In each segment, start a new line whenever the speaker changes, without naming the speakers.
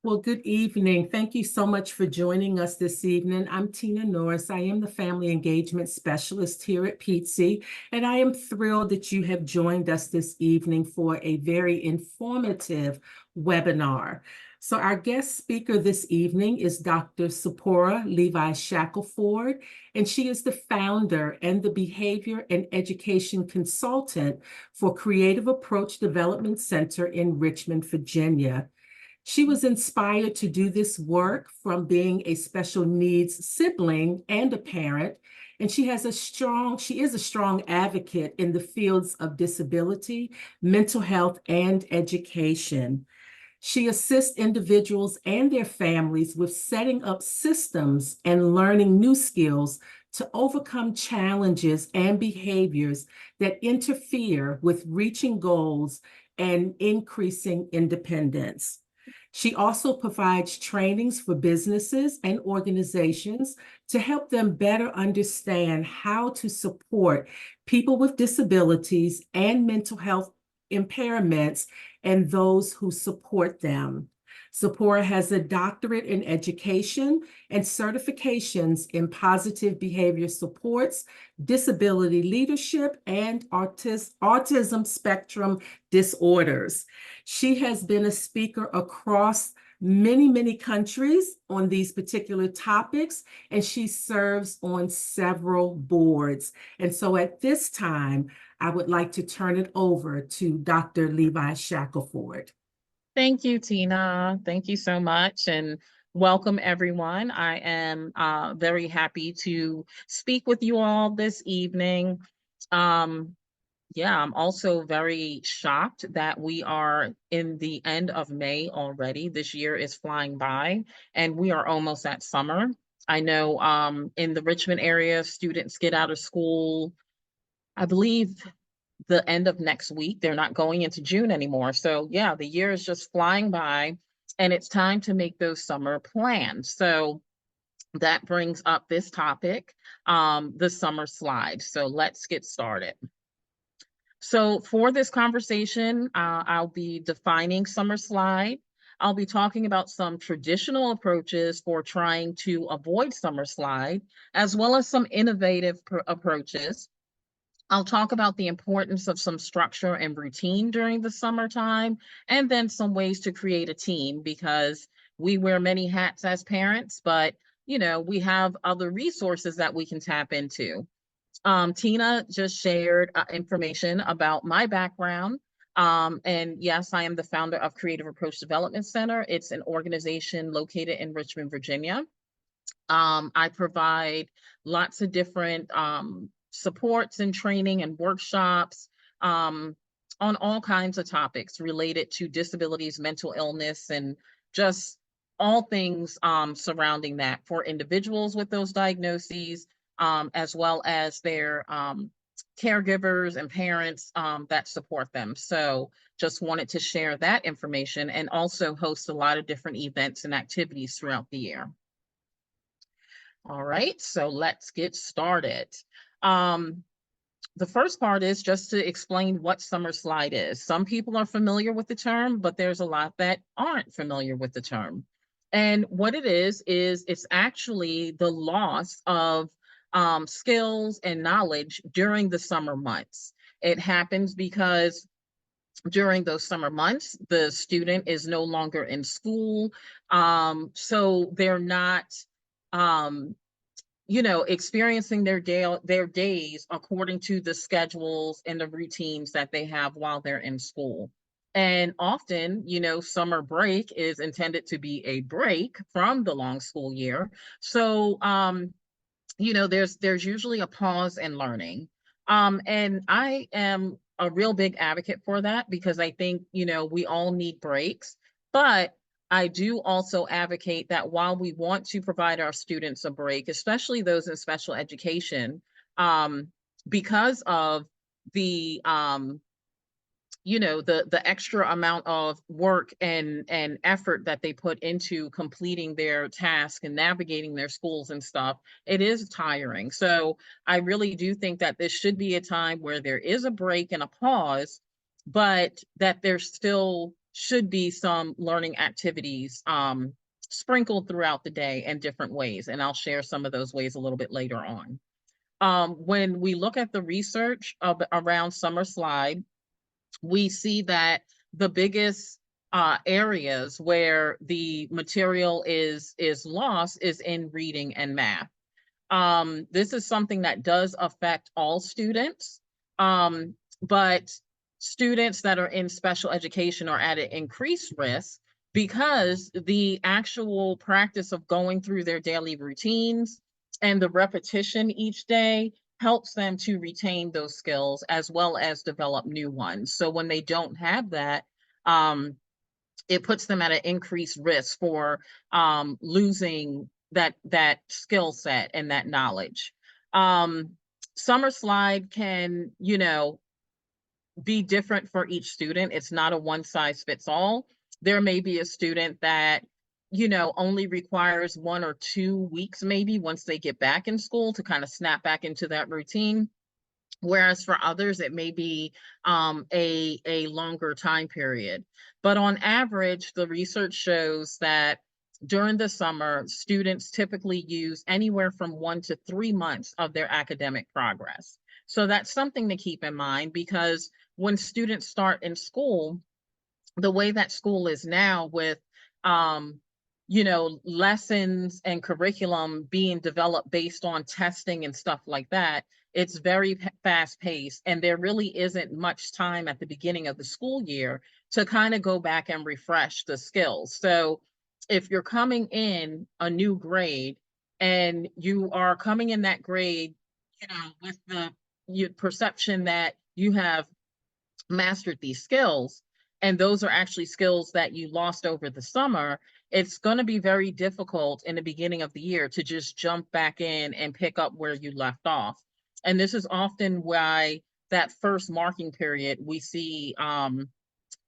Well, good evening. Thank you so much for joining us this evening. I'm Tina Norris. I am the Family Engagement Specialist here at PTSI, and I am thrilled that you have joined us this evening for a very informative webinar. So our guest speaker this evening is Dr. Sephora Levi Shackelford, and she is the founder and the Behavior and Education Consultant for Creative Approach Development Center in Richmond, Virginia. She was inspired to do this work from being a special needs sibling and a parent, and she is a strong advocate in the fields of disability, mental health, and education. She assists individuals and their families with setting up systems and learning new skills to overcome challenges and behaviors that interfere with reaching goals and increasing independence. She also provides trainings for businesses and organizations to help them better understand how to support people with disabilities and mental health impairments and those who support them. Sephora has a doctorate in education and certifications in positive behavior supports, disability leadership, and autism spectrum disorders. She has been a speaker across many countries on these particular topics, and she serves on several boards. And so at this time, I would like to turn it over to Dr. Levi Shackelford.
Thank you, Tina. Thank you so much. And welcome, everyone. I am very happy to speak with you all this evening. I'm also very shocked that we are in the end of May already. This year is flying by, and we are almost at summer. I know in the Richmond area, students get out of school, I believe, the end of next week. They're not going into June anymore. So yeah, the year is just flying by, and it's time to make those summer plans. So that brings up this topic, the summer slide. So let's get started. So for this conversation, I'll be defining summer slide. I'll be talking about some traditional approaches for trying to avoid summer slide, as well as some innovative approaches. I'll talk about the importance of some structure and routine during the summertime, and then some ways to create a team, because we wear many hats as parents, but we have other resources that we can tap into. Tina just shared information about my background. And yes, I am the founder of Creative Approach Development Center. It's an organization located in Richmond, Virginia. I provide lots of different supports and training and workshops on all kinds of topics related to disabilities, mental illness, and just all things surrounding that for individuals with those diagnoses, as well as their caregivers and parents that support them. So just wanted to share that information, and also host a lot of different events and activities throughout the year. All right, so let's get started. The first part is just to explain what summer slide is. Some people are familiar with the term, but there's a lot that aren't familiar with the term. And what it is it's actually the loss of skills and knowledge during the summer months. It happens because during those summer months, the student is no longer in school. So they're not experiencing their days according to the schedules and the routines that they have while they're in school. And often, summer break is intended to be a break from the long school year. So, there's usually a pause in learning. And I am a real big advocate for that, because I think, we all need breaks. But I do also advocate that while we want to provide our students a break, especially those in special education, because of the the extra amount of work and effort that they put into completing their task and navigating their schools and stuff, it is tiring. So I really do think that this should be a time where there is a break and a pause, but that they're still should be some learning activities sprinkled throughout the day in different ways. And I'll share some of those ways a little bit later on. When we look at the research around summer slide, we see that the biggest areas where the material is lost is in reading and math. This is something that does affect all students, but students that are in special education are at an increased risk because the actual practice of going through their daily routines and the repetition each day helps them to retain those skills as well as develop new ones. So when they don't have that, it puts them at an increased risk for losing that skill set and that knowledge. Summer slide can, be different for each student. It's not a one size fits all. There may be a student that, only requires 1 or 2 weeks, maybe once they get back in school to kind of snap back into that routine. Whereas for others, it may be a longer time period. But on average, the research shows that during the summer, students typically use anywhere from 1 to 3 months of their academic progress. So that's something to keep in mind, because when students start in school, the way that school is now with lessons and curriculum being developed based on testing and stuff like that, it's very fast paced, and there really isn't much time at the beginning of the school year to kind of go back and refresh the skills. So if you're coming in a new grade and you are coming in that grade, with the perception that you have mastered these skills, and those are actually skills that you lost over the summer, it's going to be very difficult in the beginning of the year to just jump back in and pick up where you left off. And this is often why that first marking period, we see a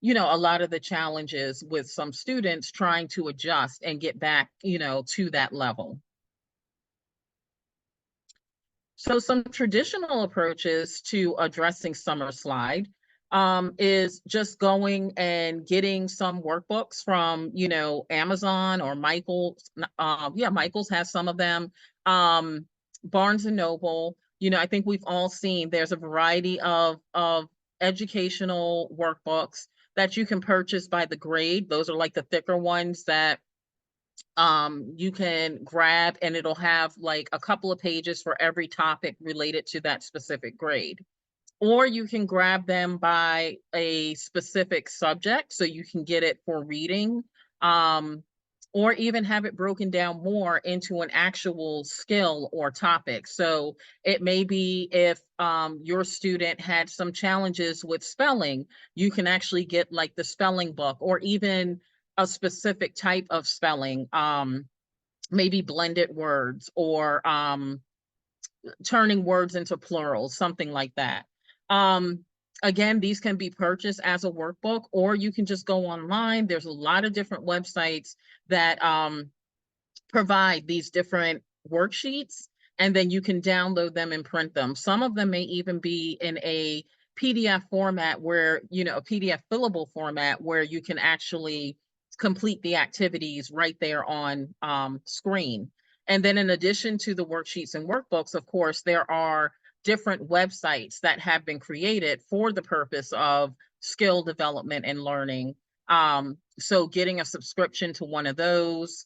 lot of the challenges with some students trying to adjust and get back, to that level. So some traditional approaches to addressing summer slide is just going and getting some workbooks from, Amazon or Michael's. Michael's has some of them. Barnes and Noble. I think we've all seen there's a variety of educational workbooks that you can purchase by the grade. Those are like the thicker ones that you can grab, and it'll have like a couple of pages for every topic related to that specific grade. Or you can grab them by a specific subject, so you can get it for reading, or even have it broken down more into an actual skill or topic. So it may be if your student had some challenges with spelling, you can actually get like the spelling book, or even a specific type of spelling, maybe blended words, or turning words into plurals, something like that. Again, these can be purchased as a workbook, or you can just go online. There's a lot of different websites that provide these different worksheets, and then you can download them and print them. Some of them may even be in a PDF format where, a PDF fillable format where you can actually complete the activities right there on screen. And then in addition to the worksheets and workbooks, of course, there are different websites that have been created for the purpose of skill development and learning. So getting a subscription to one of those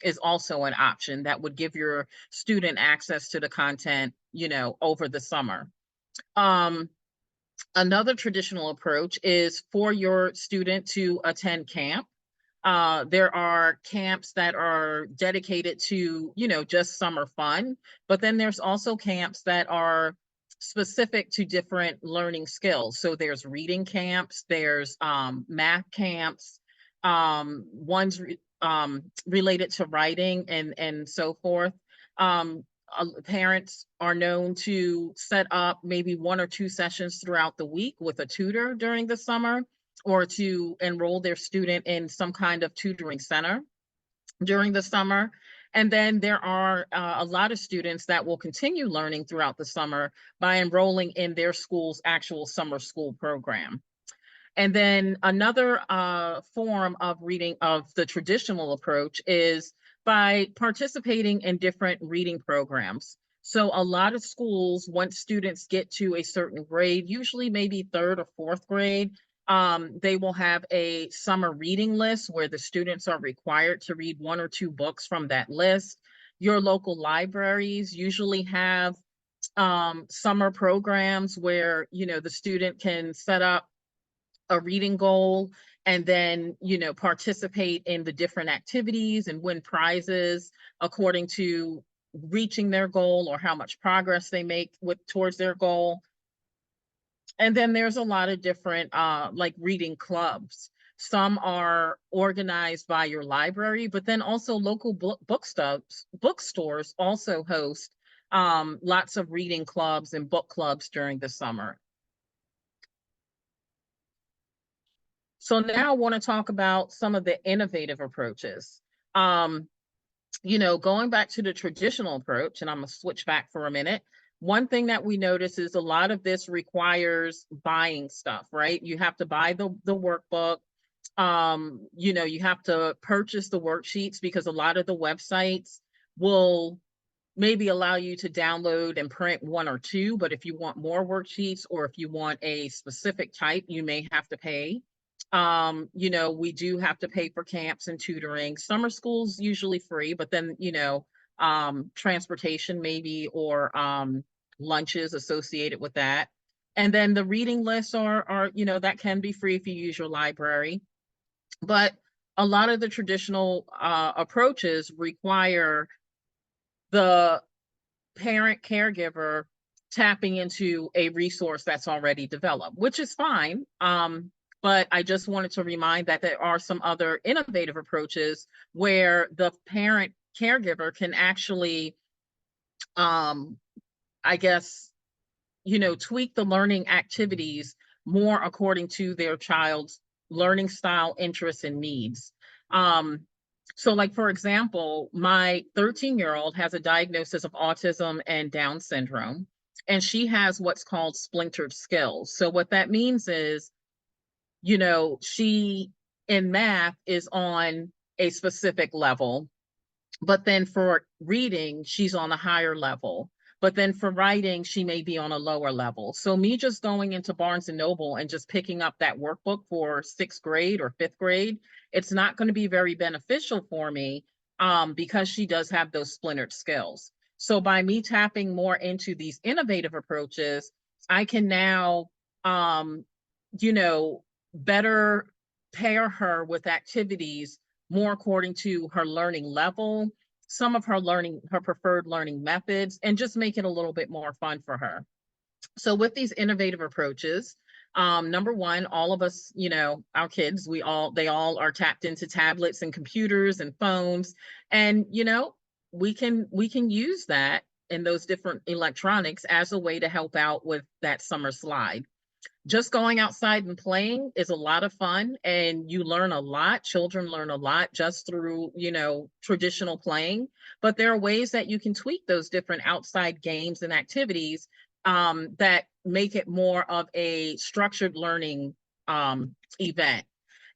is also an option that would give your student access to the content, over the summer. Another traditional approach is for your student to attend camp. There are camps that are dedicated to, just summer fun, but then there's also camps that are specific to different learning skills. So there's reading camps, there's math camps, ones related to writing and so forth. Parents are known to set up maybe 1 or 2 sessions throughout the week with a tutor during the summer, or to enroll their student in some kind of tutoring center during the summer. And then there are a lot of students that will continue learning throughout the summer by enrolling in their school's actual summer school program. And then another form of reading of the traditional approach is by participating in different reading programs. So a lot of schools, once students get to a certain grade, usually maybe third or fourth grade, they will have a summer reading list where the students are required to read 1 or 2 books from that list. Your local libraries usually have summer programs where, the student can set up a reading goal and then, participate in the different activities and win prizes according to reaching their goal or how much progress they make towards their goal. And then there's a lot of different like reading clubs. Some are organized by your library, but then also local bookstores also host lots of reading clubs and book clubs during the summer. So now I want to talk about some of the innovative approaches. Going back to the traditional approach, and I'm going to switch back for a minute. One thing that we notice is a lot of this requires buying stuff, right? You have to buy the workbook. You have to purchase the worksheets because a lot of the websites will maybe allow you to download and print 1 or 2, but if you want more worksheets or if you want a specific type, you may have to pay. We do have to pay for camps and tutoring. Summer school's usually free, but then, transportation maybe or lunches associated with that. And then the reading lists are, that can be free if you use your library. But a lot of the traditional approaches require the parent caregiver tapping into a resource that's already developed, which is fine. But I just wanted to remind that there are some other innovative approaches where the parent caregiver can actually, I guess, tweak the learning activities more according to their child's learning style, interests, and needs. So like, for example, my 13-year-old has a diagnosis of autism and Down syndrome, and she has what's called splintered skills. So what that means is, she in math is on a specific level, but then for reading, she's on a higher level. But then for writing, she may be on a lower level. So me just going into Barnes and Noble and just picking up that workbook for 6th grade or 5th grade, it's not going to be very beneficial for me because she does have those splintered skills. So by me tapping more into these innovative approaches, I can now, better pair her with activities more according to her learning level, some of her preferred learning methods, and just make it a little bit more fun for her. So with these innovative approaches, number one, all of us, our kids, they all are tapped into tablets and computers and phones. And, we can use that in those different electronics as a way to help out with that summer slide. Just going outside and playing is a lot of fun, and you learn a lot. Children learn a lot just through, traditional playing, but there are ways that you can tweak those different outside games and activities that make it more of a structured learning event.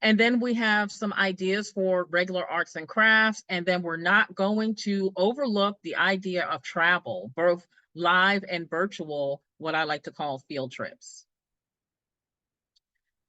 And then we have some ideas for regular arts and crafts, and then we're not going to overlook the idea of travel, both live and virtual, what I like to call field trips.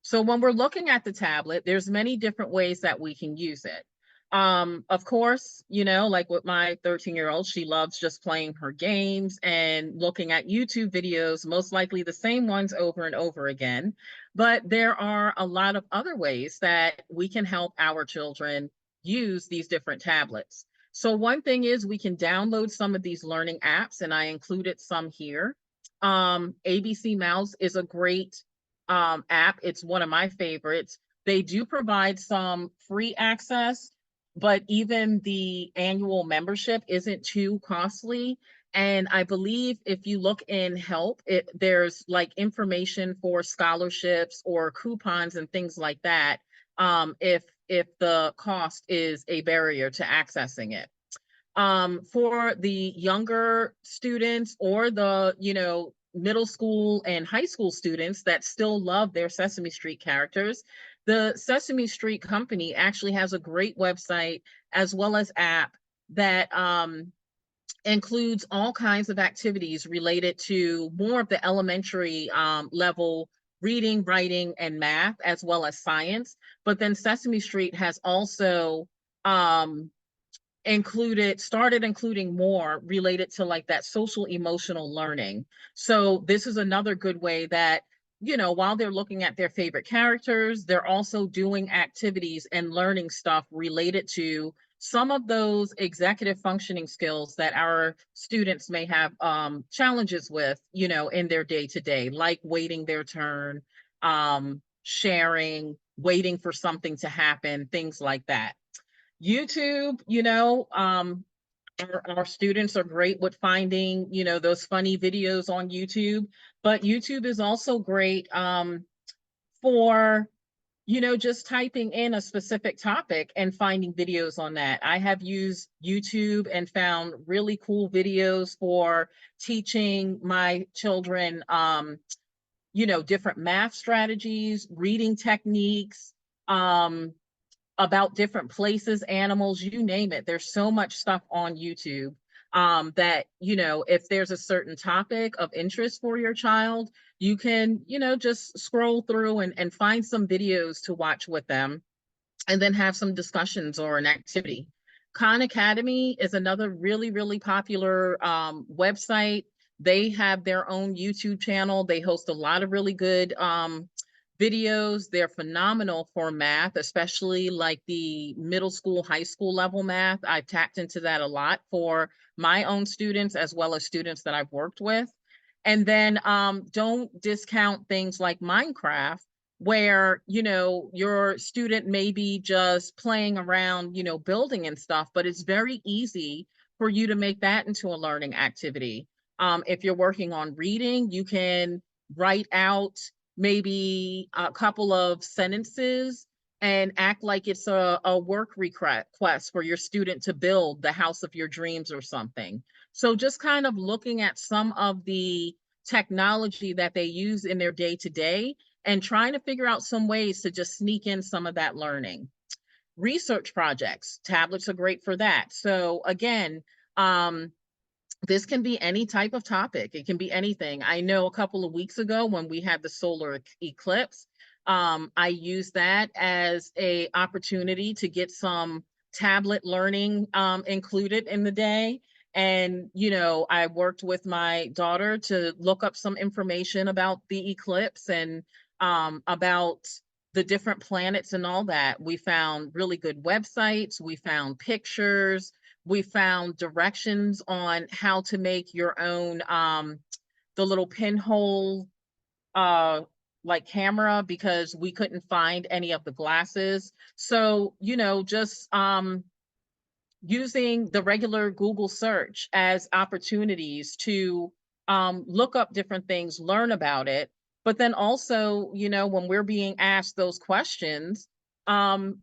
So when we're looking at the tablet, there's many different ways that we can use it. Of course, like with my 13-year-old, she loves just playing her games and looking at YouTube videos, most likely the same ones over and over again. But there are a lot of other ways that we can help our children use these different tablets. So one thing is we can download some of these learning apps, and I included some here. ABC Mouse is a great app. It's one of my favorites. They do provide some free access, but even the annual membership isn't too costly. And I believe if you look in help, there's like information for scholarships or coupons and things like that, if the cost is a barrier to accessing it. For the younger students or the, middle school and high school students that still love their Sesame Street characters, the Sesame Street company actually has a great website as well as app that includes all kinds of activities related to more of the elementary level reading, writing, and math, as well as science. But then Sesame Street has also um, started including more related to like that social emotional learning. So this is another good way that, while they're looking at their favorite characters, they're also doing activities and learning stuff related to some of those executive functioning skills that our students may have challenges with, in their day to day, like waiting their turn, sharing, waiting for something to happen, things like that. YouTube, our students are great with finding, those funny videos on YouTube, but YouTube is also great for, just typing in a specific topic and finding videos on that. I have used YouTube and found really cool videos for teaching my children, different math strategies, reading techniques, about different places, animals, you name it. There's so much stuff on YouTube that, if there's a certain topic of interest for your child, you can, just scroll through and find some videos to watch with them and then have some discussions or an activity. Khan Academy is another really, really popular website. They have their own YouTube channel. They host a lot of really good videos. They're phenomenal for math, especially like the middle school, high school level math. I've tapped into that a lot for my own students as well as students that I've worked with. And then don't discount things like Minecraft, where, your student may be just playing around, building and stuff, but it's very easy for you to make that into a learning activity. If you're working on reading, you can write out maybe a couple of sentences and act like it's a work request for your student to build the house of your dreams or something. So just kind of looking at some of the technology that they use in their day to day and trying to figure out some ways to just sneak in some of that learning. Research projects, tablets are great for that. So again, this can be any type of topic. It can be anything. I know a couple of weeks ago when we had the solar eclipse, I used that as a opportunity to get some tablet learning included in the day. And, I worked with my daughter to look up some information about the eclipse and about the different planets and all that. We found really good websites. We found pictures. We found directions on how to make your own the little pinhole like camera, because we couldn't find any of the glasses. So, just using the regular Google search as opportunities to look up different things, learn about it. But then also, when we're being asked those questions, um,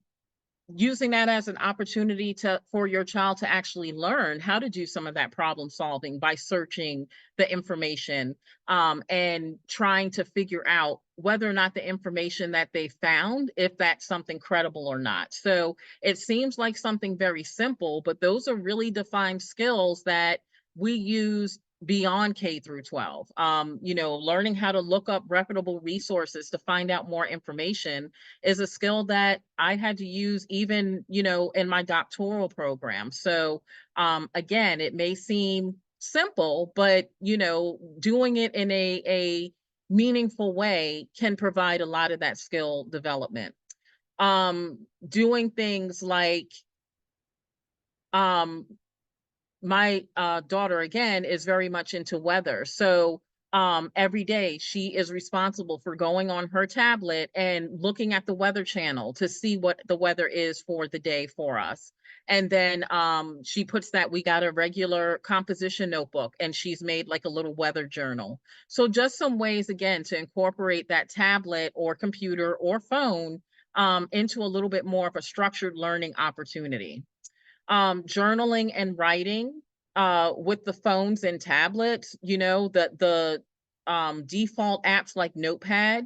using that as an opportunity for your child to actually learn how to do some of that problem solving by searching the information and trying to figure out whether or not the information that they found, if that's something credible or not. So it seems like something very simple, but those are really defined skills that we use beyond K through 12. Learning how to look up reputable resources to find out more information is a skill that I had to use even, in my doctoral program. So again, it may seem simple, but, doing it in a meaningful way can provide a lot of that skill development. Doing things like um, my daughter again is very much into weather, so every day she is responsible for going on her tablet and looking at the weather channel to see what the weather is for the day for us. And then she puts that, we got a regular composition notebook and she's made like a little weather journal. So just some ways again to incorporate that tablet or computer or phone into a little bit more of a structured learning opportunity. Journaling and writing with the phones and tablets, the default apps like Notepad,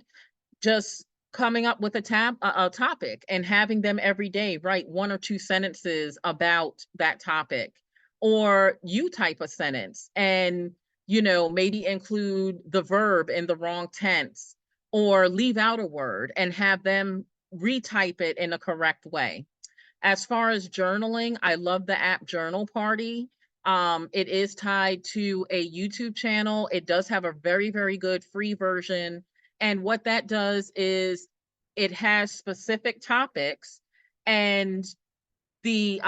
just coming up with a topic and having them every day write 1 or 2 sentences about that topic, or you type a sentence and maybe include the verb in the wrong tense or leave out a word and have them retype it in a correct way. As far as journaling, I love the app Journal Party. It is tied to a YouTube channel. It does have a very, very good free version. And what that does is it has specific topics, and the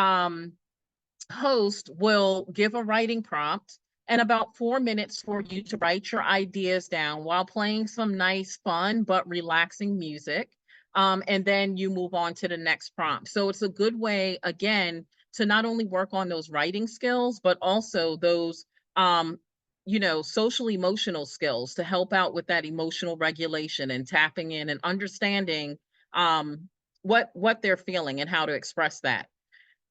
host will give a writing prompt and about 4 minutes for you to write your ideas down while playing some nice, fun, but relaxing music. And then you move on to the next prompt. So it's a good way, again, to not only work on those writing skills, but also those, social emotional skills to help out with that emotional regulation and tapping in and understanding what they're feeling and how to express that.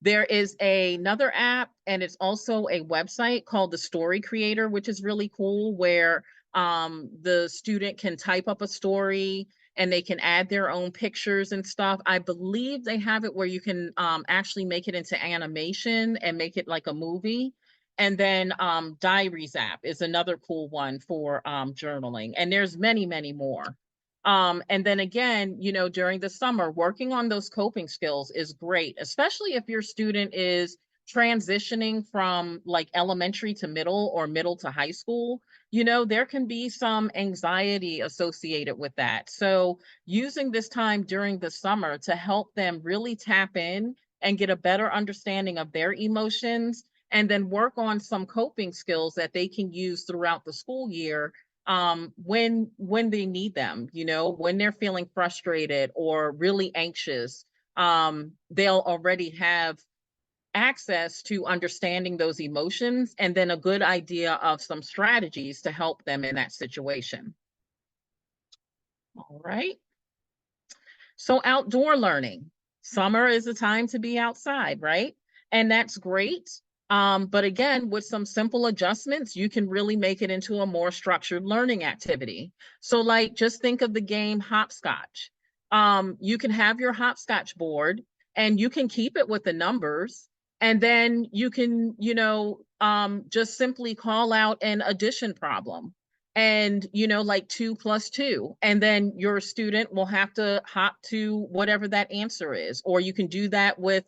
There is another app, and it's also a website called the Story Creator, which is really cool, where the student can type up a story and they can add their own pictures and stuff. I believe they have it where you can actually make it into animation and make it like a movie. And then Diaries app is another cool one for journaling. And there's many, many more. And then again, during the summer, working on those coping skills is great, especially if your student is transitioning from like elementary to middle or middle to high school. There can be some anxiety associated with that. So using this time during the summer to help them really tap in and get a better understanding of their emotions, and then work on some coping skills that they can use throughout the school year, when they need them, when they're feeling frustrated or really anxious. They'll already have access to understanding those emotions and then a good idea of some strategies to help them in that situation. All right. So outdoor learning. Summer is the time to be outside, right? And that's great. But again, with some simple adjustments, you can really make it into a more structured learning activity. So like, just think of the game hopscotch. You can have your hopscotch board and you can keep it with the numbers. And then you can, just simply call out an addition problem, and like 2 + 2, and then your student will have to hop to whatever that answer is. Or you can do that with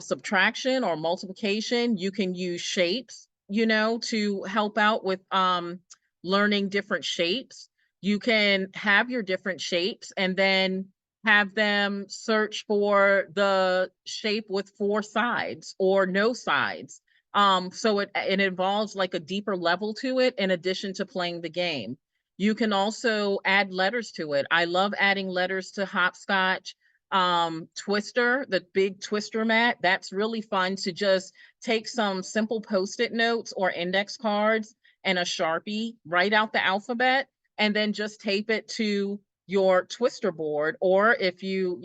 subtraction or multiplication. You can use shapes, to help out with learning different shapes. You can have your different shapes and then have them search for the shape with 4 sides or no sides. So it involves like a deeper level to it in addition to playing the game. You can also add letters to it. I love adding letters to hopscotch. Twister, the big twister mat, that's really fun to just take some simple post-it notes or index cards and a Sharpie, write out the alphabet, and then just tape it to your twister board. Or if you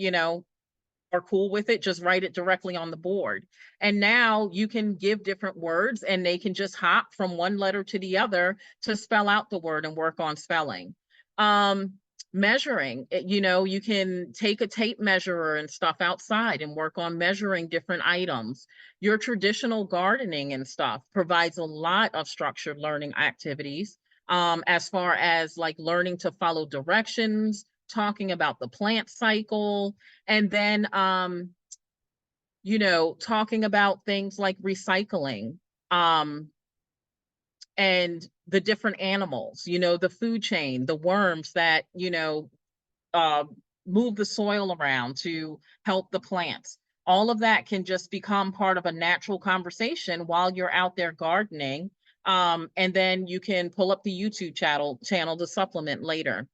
are cool with it, just write it directly on the board. And now you can give different words and they can just hop from one letter to the other to spell out the word and work on spelling. Measuring, you can take a tape measurer and stuff outside and work on measuring different items. Your traditional gardening and stuff provides a lot of structured learning activities, as far as like learning to follow directions, talking about the plant cycle, and then talking about things like recycling, and the different animals, the food chain, the worms that uh, move the soil around to help the plants. All of that can just become part of a natural conversation while you're out there gardening. And then you can pull up the YouTube channel to supplement later.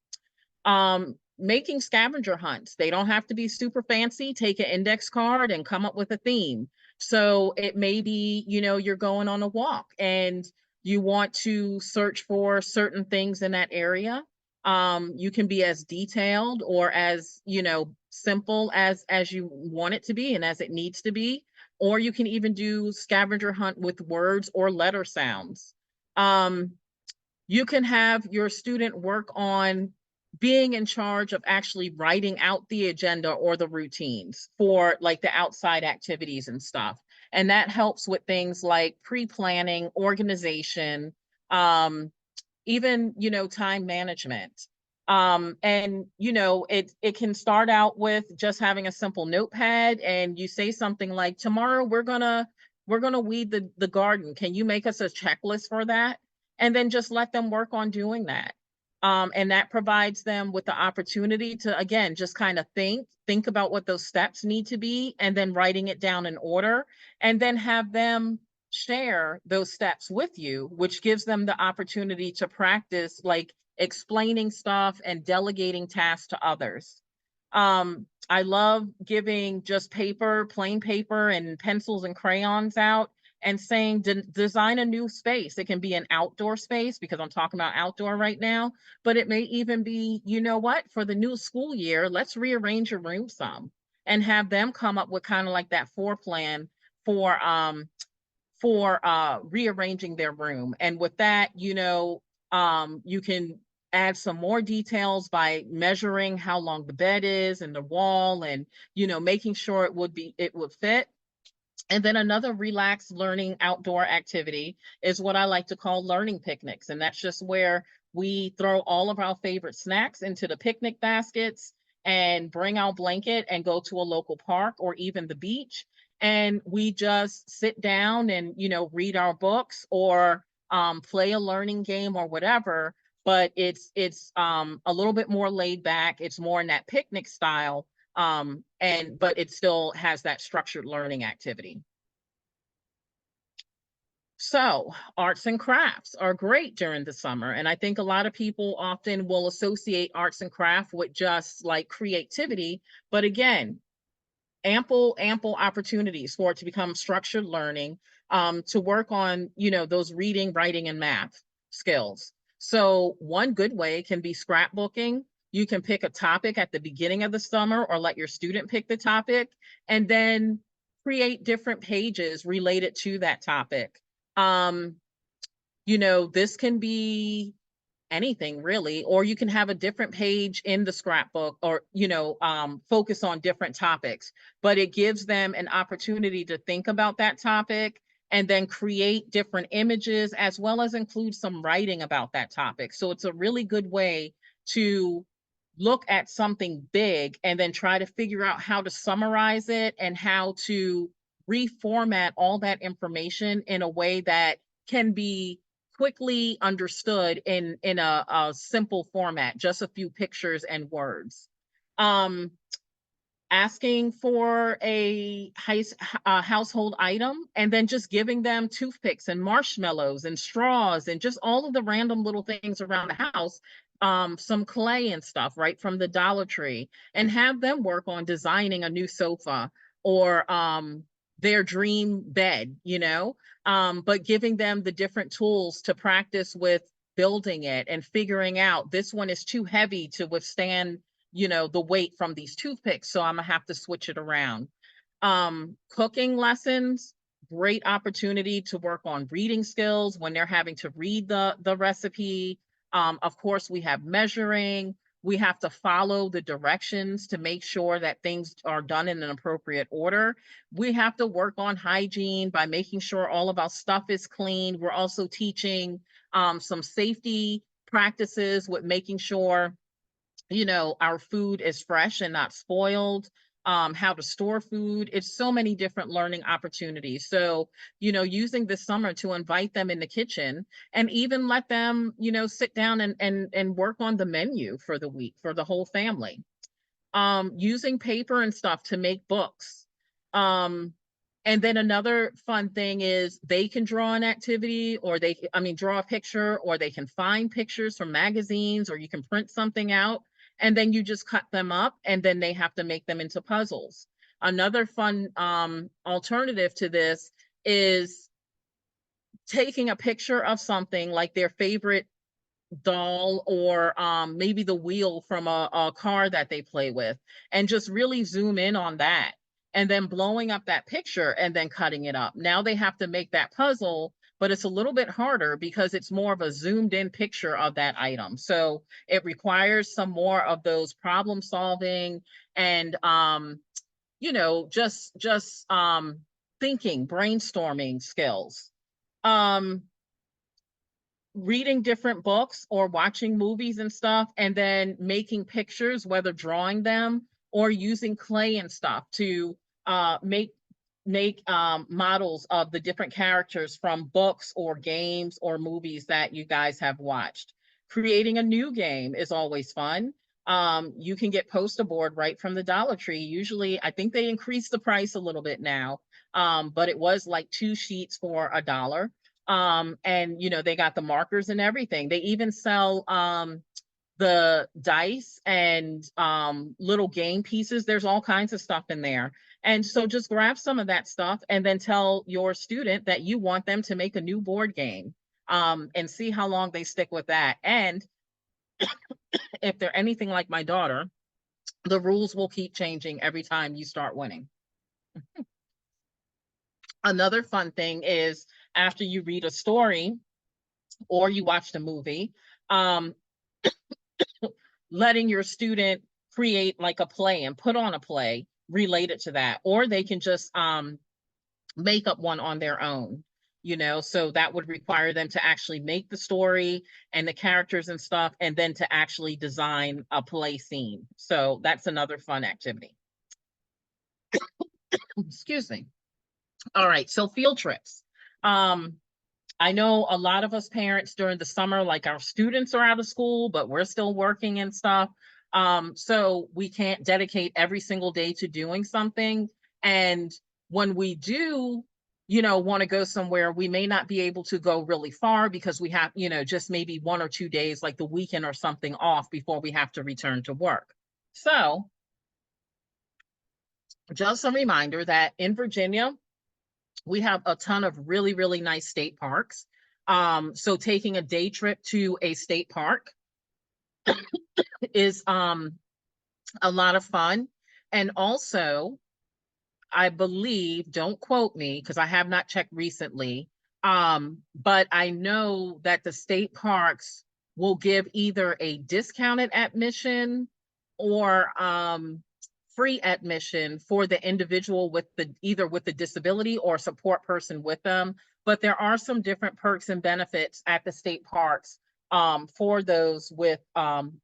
Making scavenger hunts. They don't have to be super fancy. Take an index card and come up with a theme. So it may be, you're going on a walk and you want to search for certain things in that area. You can be as detailed or as, simple as you want it to be and as it needs to be. Or you can even do scavenger hunt with words or letter sounds. You can have your student work on being in charge of actually writing out the agenda or the routines for like the outside activities and stuff. And that helps with things like pre-planning, organization, um, even, time management. And it can start out with just having a simple notepad, and you say something like, tomorrow we're gonna weed the garden. Can you make us a checklist for that? And then just let them work on doing that. And that provides them with the opportunity to, again, just kind of think about what those steps need to be, and then writing it down in order, and then have them share those steps with you, which gives them the opportunity to practice like explaining stuff and delegating tasks to others. I love giving just paper, plain paper and pencils and crayons out, and saying, design a new space. It can be an outdoor space, because I'm talking about outdoor right now, but it may even be, you know what, for the new school year, let's rearrange your room some, and have them come up with kind of like that floor plan for rearranging their room. And with that, you can add some more details by measuring how long the bed is and the wall, and making sure it would fit. And then another relaxed learning outdoor activity is what I like to call learning picnics. And that's just where we throw all of our favorite snacks into the picnic baskets and bring our blanket and go to a local park or even the beach. And we just sit down and, read our books, or play a learning game or whatever. But it's a little bit more laid back. It's more in that picnic style, but it still has that structured learning activity. So arts and crafts are great during the summer. And I think a lot of people often will associate arts and craft with just like creativity. But again, ample opportunities for it to become structured learning, to work on, those reading, writing, and math skills. So one good way can be scrapbooking. You can pick a topic at the beginning of the summer, or let your student pick the topic, and then create different pages related to that topic. Um, this can be anything really, or you can have a different page in the scrapbook, or focus on different topics, but it gives them an opportunity to think about that topic, and then create different images, as well as include some writing about that topic. So it's a really good way to look at something big and then try to figure out how to summarize it, and how to reformat all that information in a way that can be quickly understood in a simple format, just a few pictures and words. Asking for a household item, and then just giving them toothpicks and marshmallows and straws and just all of the random little things around the house, some clay and stuff right from the Dollar Tree, and have them work on designing a new sofa, or their dream bed, but giving them the different tools to practice with building it, and figuring out, this one is too heavy to withstand, the weight from these toothpicks, so I'm gonna have to switch it around. Cooking lessons, great opportunity to work on reading skills when they're having to read the recipe. Of course, we have measuring. We have to follow the directions to make sure that things are done in an appropriate order. We have to work on hygiene by making sure all of our stuff is clean. We're also teaching some safety practices with making sure our food is fresh and not spoiled, how to store food. It's so many different learning opportunities. So, using this summer to invite them in the kitchen, and even let them, sit down and work on the menu for the week for the whole family. Using paper and stuff to make books. And then another fun thing is they can draw an activity, or draw a picture, or they can find pictures from magazines, or you can print something out, and then you just cut them up, and then they have to make them into puzzles. Another fun alternative to this is taking a picture of something like their favorite doll, or maybe the wheel from a car that they play with, and just really zoom in on that, and then blowing up that picture, and then cutting it up. Now they have to make that puzzle, but it's a little bit harder because it's more of a zoomed in picture of that item. So it requires some more of those problem solving and thinking, brainstorming skills. Um, Reading different books or watching movies and stuff, and then making pictures, whether drawing them or using clay and stuff to make models of the different characters from books or games or movies that you guys have watched. Creating a new game is always fun. You can get poster board right from the Dollar Tree. Usually, I think they increased the price a little bit now, but it was like 2 sheets for $1. And they got the markers and everything. They even sell the dice and little game pieces. There's all kinds of stuff in there. And so just grab some of that stuff and then tell your student that you want them to make a new board game, and see how long they stick with that. And if they're anything like my daughter, the rules will keep changing every time you start winning. Another fun thing is after you read a story or you watch the movie, letting your student create like a play and put on a play related to that, or they can just make up one on their own. So that would require them to actually make the story and the characters and stuff, and then to actually design a play scene. So that's another fun activity. Excuse me. All right, so field trips. I know a lot of us parents during the summer, like our students are out of school, but we're still working and stuff. So we can't dedicate every single day to doing something. And when we do, want to go somewhere, we may not be able to go really far because we have, just maybe 1 or 2 days, like the weekend or something off before we have to return to work. So just a reminder that in Virginia, we have a ton of really, really nice state parks. So taking a day trip to a state park is a lot of fun. And also, I believe, don't quote me because I have not checked recently, but I know that the state parks will give either a discounted admission or free admission for the individual with either with the disability or support person with them. But there are some different perks and benefits at the state parks for those with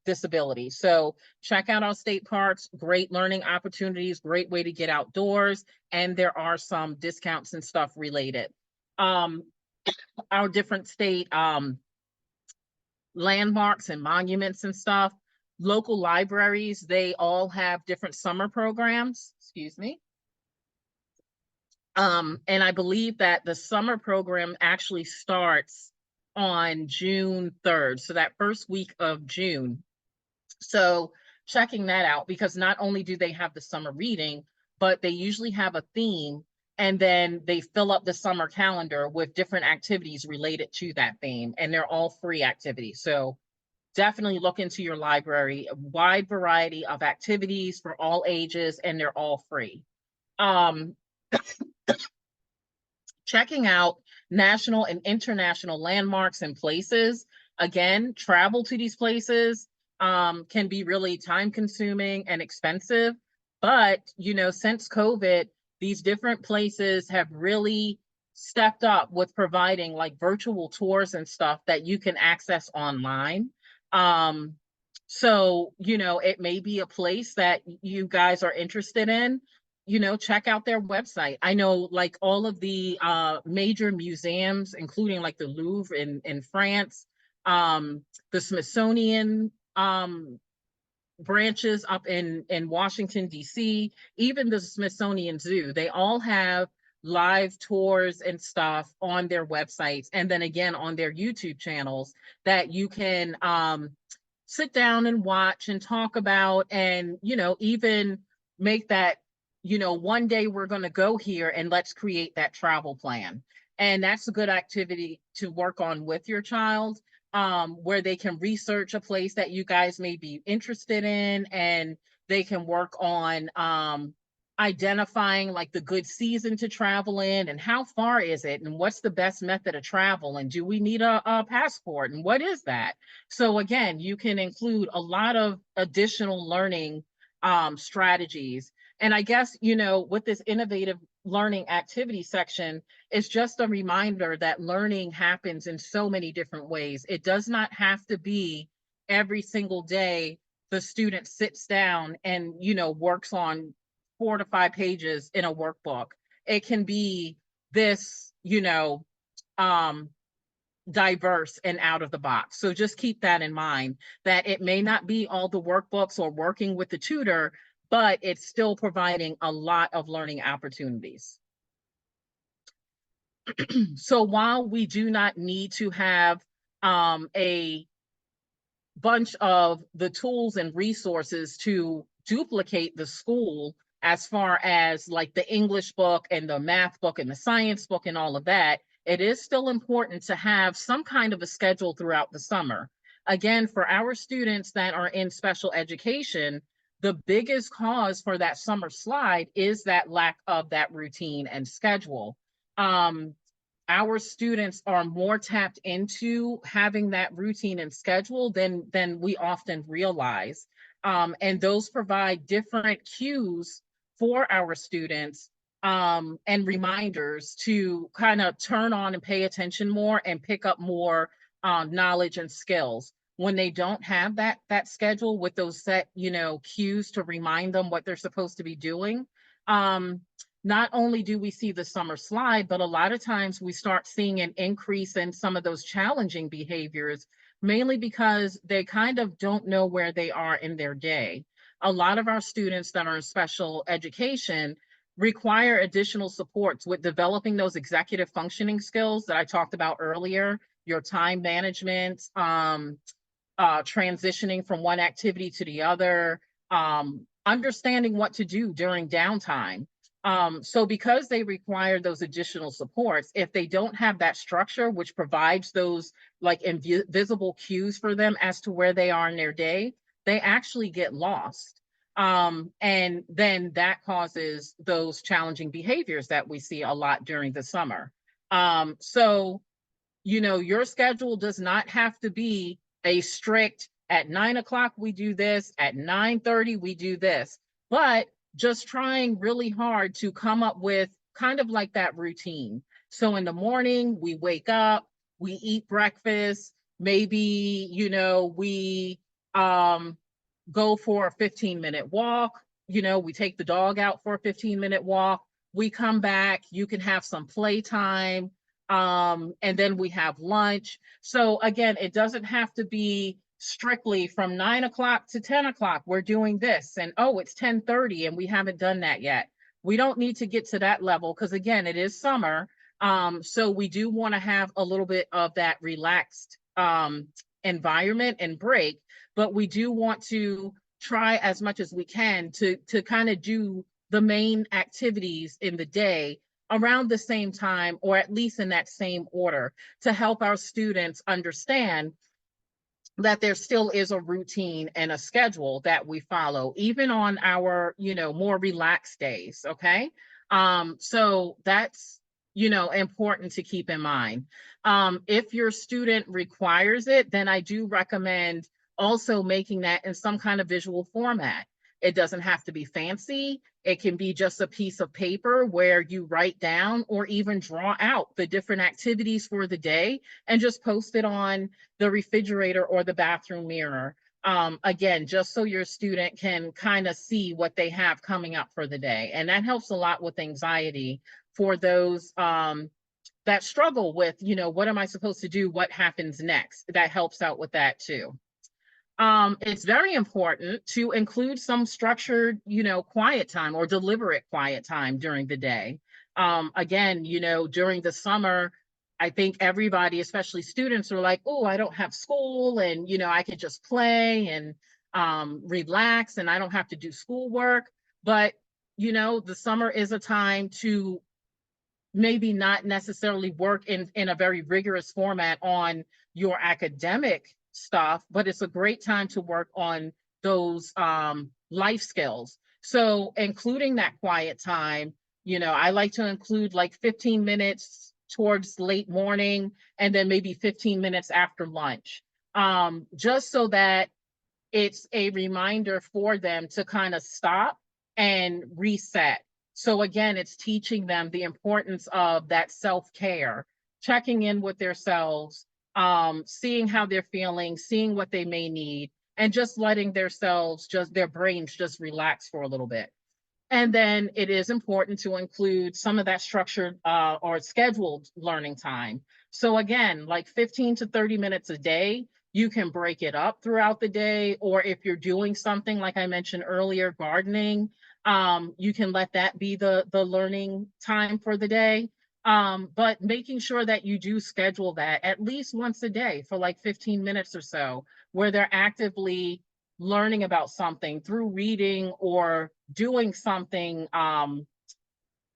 disabilities. So check out our state parks, great learning opportunities, great way to get outdoors, and there are some discounts and stuff related. Our different state landmarks and monuments and stuff, local libraries, they all have different summer programs, excuse me. And I believe that the summer program actually starts on June 3rd. So that first week of June. So checking that out, because not only do they have the summer reading, but they usually have a theme, and then they fill up the summer calendar with different activities related to that theme, and they're all free activities. So definitely look into your library, a wide variety of activities for all ages, and they're all free. Checking out national and international landmarks and places. Again, travel to these places can be really time consuming and expensive. But, since COVID, these different places have really stepped up with providing like virtual tours and stuff that you can access online. So, it may be a place that you guys are interested in. Check out their website. I know like all of the major museums, including like the Louvre in France, the Smithsonian branches up in Washington, D.C., even the Smithsonian Zoo, they all have live tours and stuff on their websites. And then again, on their YouTube channels that you can sit down and watch and talk about, and, even make that, one day we're going to go here and let's create that travel plan. And that's a good activity to work on with your child, where they can research a place that you guys may be interested in, and they can work on identifying like the good season to travel in and how far is it and what's the best method of travel and do we need a passport and what is that? So again, you can include a lot of additional learning strategies. And I guess, you know, with this innovative learning activity section, it's just a reminder that learning happens in so many different ways. It does not have to be every single day the student sits down and, you know, works on 4 to 5 pages in a workbook. It can be this, you know, um, diverse and out of the box. So just keep that in mind, that it may not be all the workbooks or working with the tutor, but it's still providing a lot of learning opportunities. So while we do not need to have a bunch of the tools and resources to duplicate the school as far as like the English book and the math book and the science book and all of that, it is still important to have some kind of a schedule throughout the summer. Again, for our students that are in special education, the biggest cause for that summer slide is that lack of that routine and schedule. Our students are more tapped into having that routine and schedule than we often realize. And those provide different cues for our students and reminders to kind of turn on and pay attention more and pick up more knowledge and skills. When they don't have that schedule with those set, you know, cues to remind them what they're supposed to be doing, not only do we see the summer slide, but a lot of times we start seeing an increase in some of those challenging behaviors, mainly because they kind of don't know where they are in their day. A lot of our students that are in special education require additional supports with developing those executive functioning skills that I talked about earlier, your time management, transitioning from one activity to the other, understanding what to do during downtime. So because they require those additional supports, if they don't have that structure, which provides those like invisible cues for them as to where they are in their day, they actually get lost. And then that causes those challenging behaviors that we see a lot during the summer. So, you know, your schedule does not have to be a strict at 9 o'clock, we do this, at 9:30, we do this, but just trying really hard to come up with kind of like that routine. So in the morning, we wake up, we eat breakfast, maybe, you know, we go for a 15-minute walk, you know, we take the dog out for a 15-minute walk, we come back, you can have some playtime, and then we have lunch. So again, it doesn't have to be strictly from 9 o'clock to 10 o'clock, we're doing this, and oh, it's 10:30 and we haven't done that yet. We don't need to get to that level because again, it is summer. So we do want to have a little bit of that relaxed environment and break, but we do want to try as much as we can to kind of do the main activities in the day around the same time, or at least in that same order, to help our students understand that there still is a routine and a schedule that we follow, even on our, you know, more relaxed days, okay? So that's, you know, important to keep in mind. If your student requires it, then I do recommend also making that in some kind of visual format. It doesn't have to be fancy. It can be just a piece of paper where you write down or even draw out the different activities for the day and just post it on the refrigerator or the bathroom mirror. Again, just so your student can kind of see what they have coming up for the day. And that helps a lot with anxiety for those that struggle with, you know, what am I supposed to do? What happens next? That helps out with that too. It's very important to include some structured, you know, quiet time or deliberate quiet time during the day. Again, you know, during the summer, I think everybody, especially students, are like, oh, I don't have school and, you know, I could just play and relax and I don't have to do schoolwork. But, you know, the summer is a time to maybe not necessarily work in a very rigorous format on your academic stuff, but it's a great time to work on those life skills. So including that quiet time, I like to include like 15 minutes towards late morning and then maybe 15 minutes after lunch. Just so that it's a reminder for them to kind of stop and reset. So again, it's teaching them the importance of that self-care, checking in with themselves, seeing how they're feeling, seeing what they may need, and just letting their brains just relax for a little bit. And then it is important to include some of that structured or scheduled learning time. So again, like 15 to 30 minutes a day, you can break it up throughout the day. Or if you're doing something, like I mentioned earlier, gardening, you can let that be the learning time for the day. But making sure that you do schedule that at least once a day for like 15 minutes or so, where they're actively learning about something through reading or doing something, some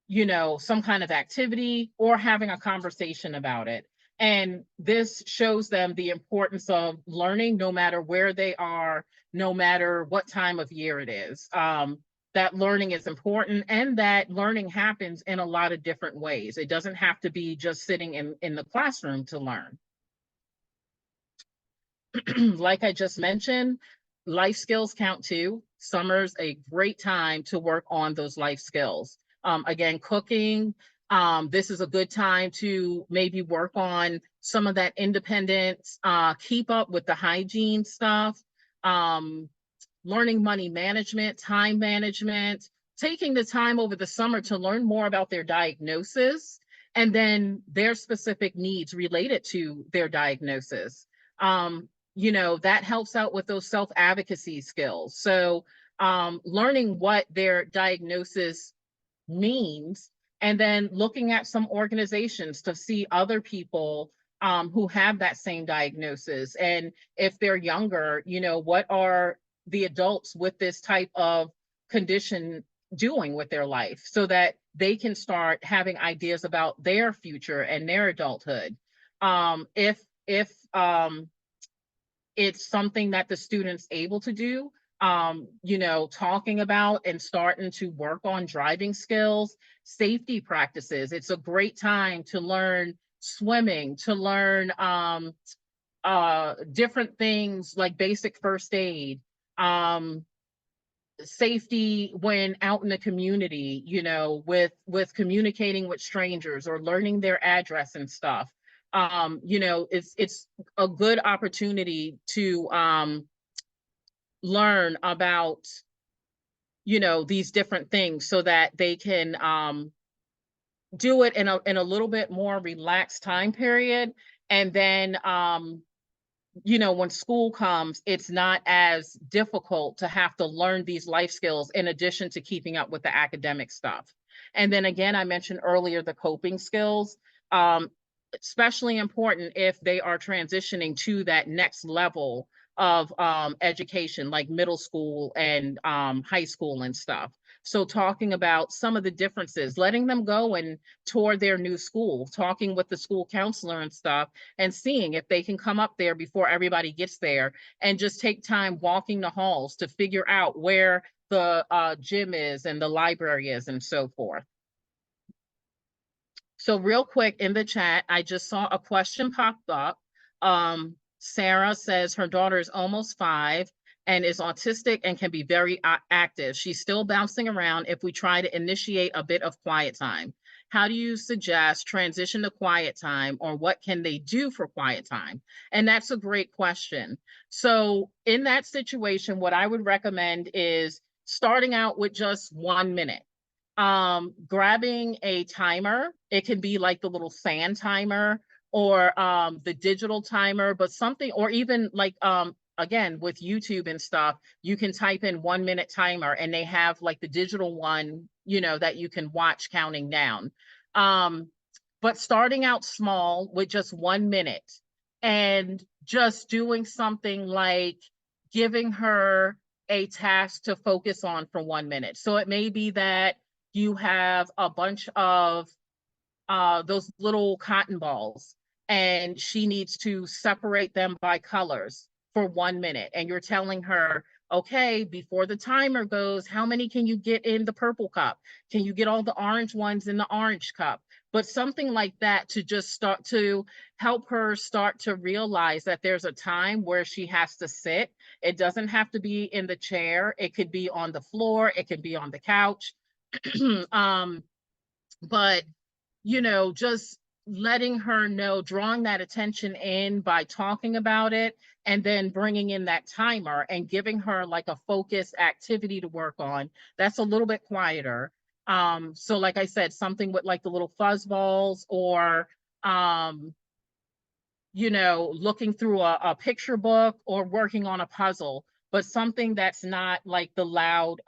kind of activity or having a conversation about it. And this shows them the importance of learning no matter where they are, no matter what time of year it is. That learning is important and that learning happens in a lot of different ways. It doesn't have to be just sitting in the classroom to learn. Like I just mentioned, life skills count too. Summer's a great time to work on those life skills. Again, cooking. This is a good time to maybe work on some of that independence, keep up with the hygiene stuff, learning money management, time management, taking the time over the summer to learn more about their diagnosis and then their specific needs related to their diagnosis. That helps out with those self-advocacy skills. So learning what their diagnosis means and then looking at some organizations to see other people who have that same diagnosis. And if they're younger, what are the adults with this type of condition doing with their life so that they can start having ideas about their future and their adulthood. If it's something that the student's able to do, talking about and starting to work on driving skills, safety practices. It's a great time to learn swimming, to learn different things like basic first aid, safety when out in the community, with communicating with strangers or learning their address and stuff. It's a good opportunity to learn about, these different things so that they can do it in a little bit more relaxed time period. And then when school comes, it's not as difficult to have to learn these life skills in addition to keeping up with the academic stuff. And then again, I mentioned earlier the coping skills, especially important if they are transitioning to that next level of education, like middle school and high school and stuff. So talking about some of the differences, letting them go and tour their new school, talking with the school counselor and stuff, and seeing if they can come up there before everybody gets there and just take time walking the halls to figure out where the gym is and the library is and so forth. So real quick in the chat, I just saw a question popped up. Sarah says her daughter is almost 5 and is autistic and can be very active. She's still bouncing around if we try to initiate a bit of quiet time. How do you suggest transition to quiet time, or what can they do for quiet time? And that's a great question. So in that situation, what I would recommend is starting out with just 1 minute. Grabbing a timer. It can be like the little sand timer or the digital timer, but something, or even like again with YouTube and stuff, you can type in 1 minute timer and they have like the digital one, that you can watch counting down. But starting out small with just 1 minute and just doing something like giving her a task to focus on for 1 minute. So it may be that you have a bunch of those little cotton balls and she needs to separate them by colors for 1 minute. And you're telling her, okay, before the timer goes, how many can you get in the purple cup? Can you get all the orange ones in the orange cup? But something like that to just start to help her start to realize that there's a time where she has to sit. It doesn't have to be in the chair. It could be on the floor. It could be on the couch. um, but just letting her know, drawing that attention in by talking about it, and then bringing in that timer and giving her like a focused activity to work on that's a little bit quieter. So like I said, something with like the little fuzz balls, or um, looking through a picture book, or working on a puzzle, but something that's not like the loud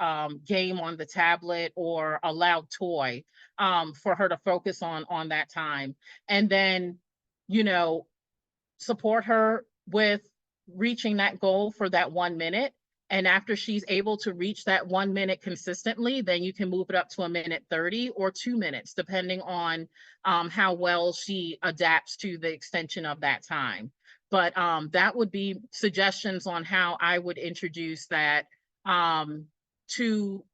game on the tablet or a loud toy, for her to focus on that time. And then, you know, support her with reaching that goal for that 1 minute. And after she's able to reach that 1 minute consistently, then you can move it up to a minute 30 or 2 minutes, depending on how well she adapts to the extension of that time. But that would be suggestions on how I would introduce that um, to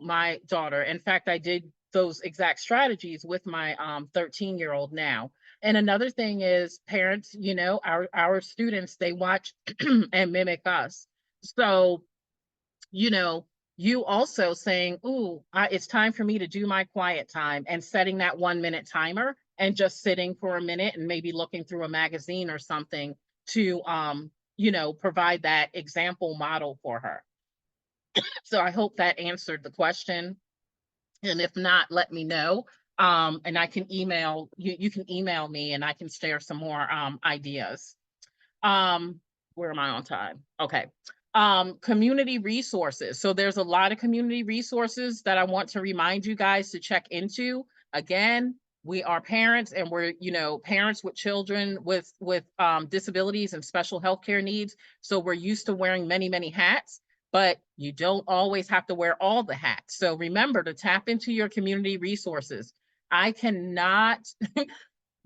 my daughter. In fact, I did those exact strategies with my 13-year-old now. And another thing is, parents, our students, they watch and mimic us. So, you also saying, "Ooh, it's time for me to do my quiet time," and setting that 1 minute timer and just sitting for a minute and maybe looking through a magazine or something to, provide that example model for her. So I hope that answered the question. And if not, let me know. And I can email you, you can email me and I can share some more ideas. Um, where am I on time? Okay. Community resources. So there's a lot of community resources that I want to remind you guys to check into. Again, we are parents, and we're, parents with children with disabilities and special healthcare needs. So we're used to wearing many, many hats, but you don't always have to wear all the hats. So remember to tap into your community resources. I cannot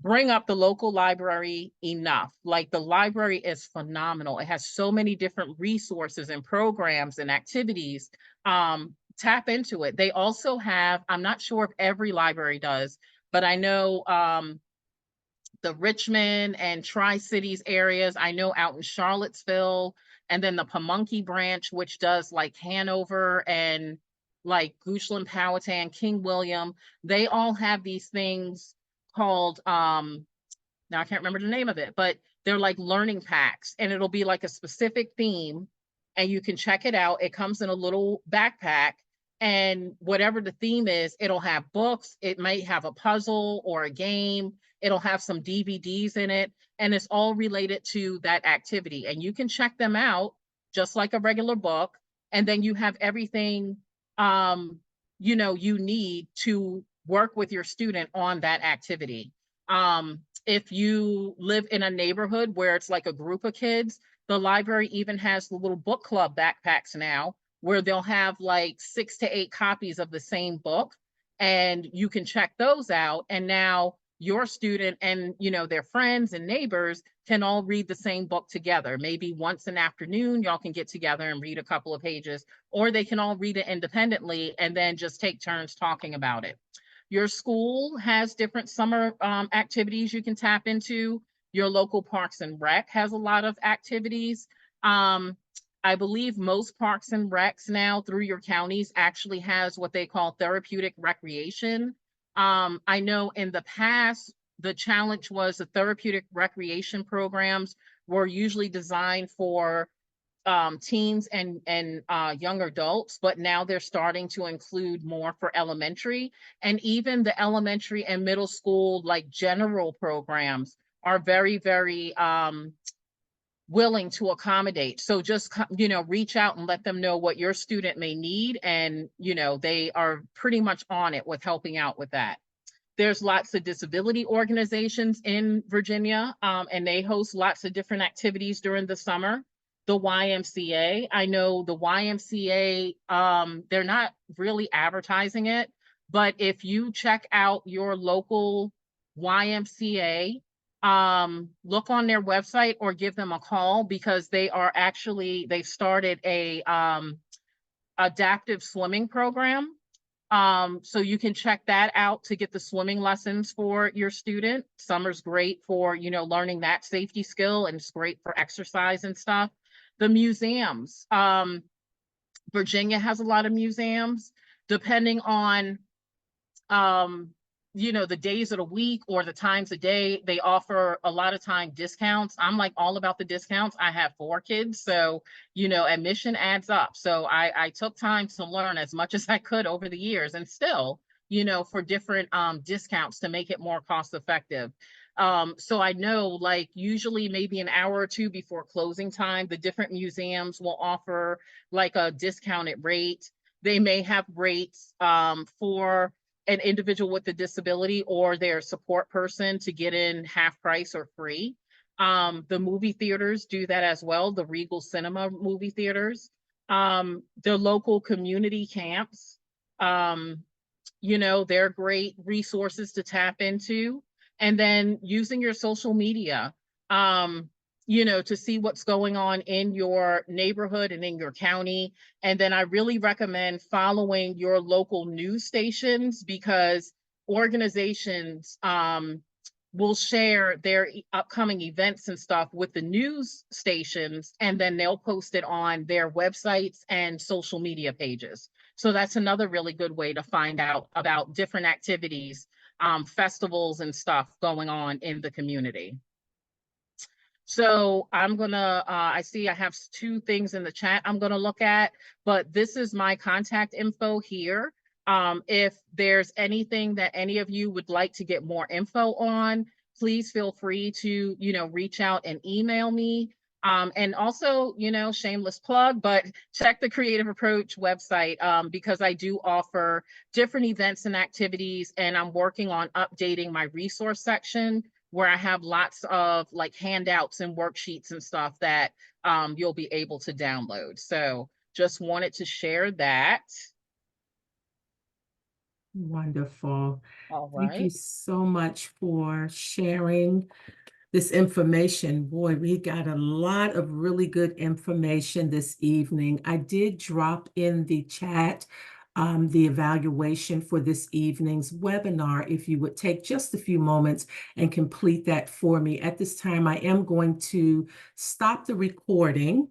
bring up the local library enough. Like, the library is phenomenal. It has so many different resources and programs and activities. Tap into it. They also have, I'm not sure if every library does, but I know the Richmond and Tri-Cities areas. I know out in Charlottesville, and then the Pamunkey branch, which does like Hanover and like Goochland, Powhatan, King William. They all have these things called now I can't remember the name of it, but they're like learning packs, and it'll be like a specific theme, and you can check it out. It comes in a little backpack, and whatever the theme is, it'll have books, it might have a puzzle or a game, it'll have some DVDs in it, and it's all related to that activity. And you can check them out just like a regular book, and then you have everything you need to work with your student on that activity. If you live in a neighborhood where it's like a group of kids, the library even has the little book club backpacks now, where they'll have like 6 to 8 copies of the same book, and you can check those out. And now your student and their friends and neighbors can all read the same book together. Maybe once an afternoon, y'all can get together and read a couple of pages, or they can all read it independently and then just take turns talking about it. Your school has different summer activities you can tap into. Your local Parks and Rec has a lot of activities. I believe most Parks and Recs now through your counties actually has what they call therapeutic recreation. I know in the past, the challenge was the therapeutic recreation programs were usually designed for teens and young adults, but now they're starting to include more for elementary. And even the elementary and middle school, like general programs, are very, very willing to accommodate. So just, reach out and let them know what your student may need. And, they are pretty much on it with helping out with that. There's lots of disability organizations in Virginia, and they host lots of different activities during the summer. The YMCA, I know the YMCA, they're not really advertising it, but if you check out your local YMCA, look on their website or give them a call, because they started a adaptive swimming program. So you can check that out to get the swimming lessons for your student. Summer's great for, learning that safety skill, and it's great for exercise and stuff. The museums, Virginia has a lot of museums. Depending on um the days of the week or the times of day, they offer a lot of time discounts. I'm like all about the discounts. I have 4 kids, so admission adds up. So I took time to learn as much as I could over the years, and still, for different discounts to make it more cost effective. So I know, like, usually maybe an hour or two before closing time, the different museums will offer like a discounted rate. They may have rates for an individual with a disability or their support person to get in half price or free. The movie theaters do that as well, the Regal Cinema movie theaters. The local community camps, they're great resources to tap into. And then using your social media, to see what's going on in your neighborhood and in your county. And then I really recommend following your local news stations, because organizations will share their upcoming events and stuff with the news stations, and then they'll post it on their websites and social media pages. So that's another really good way to find out about different activities, festivals and stuff going on in the community. So I'm gonna, I see I have 2 things in the chat I'm gonna look at, but this is my contact info here. If there's anything that any of you would like to get more info on, please feel free to, reach out and email me. And also, shameless plug, but check the Creative Approach website, because I do offer different events and activities, and I'm working on updating my resource section, where I have lots of like handouts and worksheets and stuff that you'll be able to download. So just wanted to share that.
Wonderful.
All
Thank you
right.
so much for sharing this information. Boy, we got a lot of really good information this evening. I did drop in the chat the evaluation for this evening's webinar. If you would take just a few moments and complete that for me. At this time, I am going to stop the recording.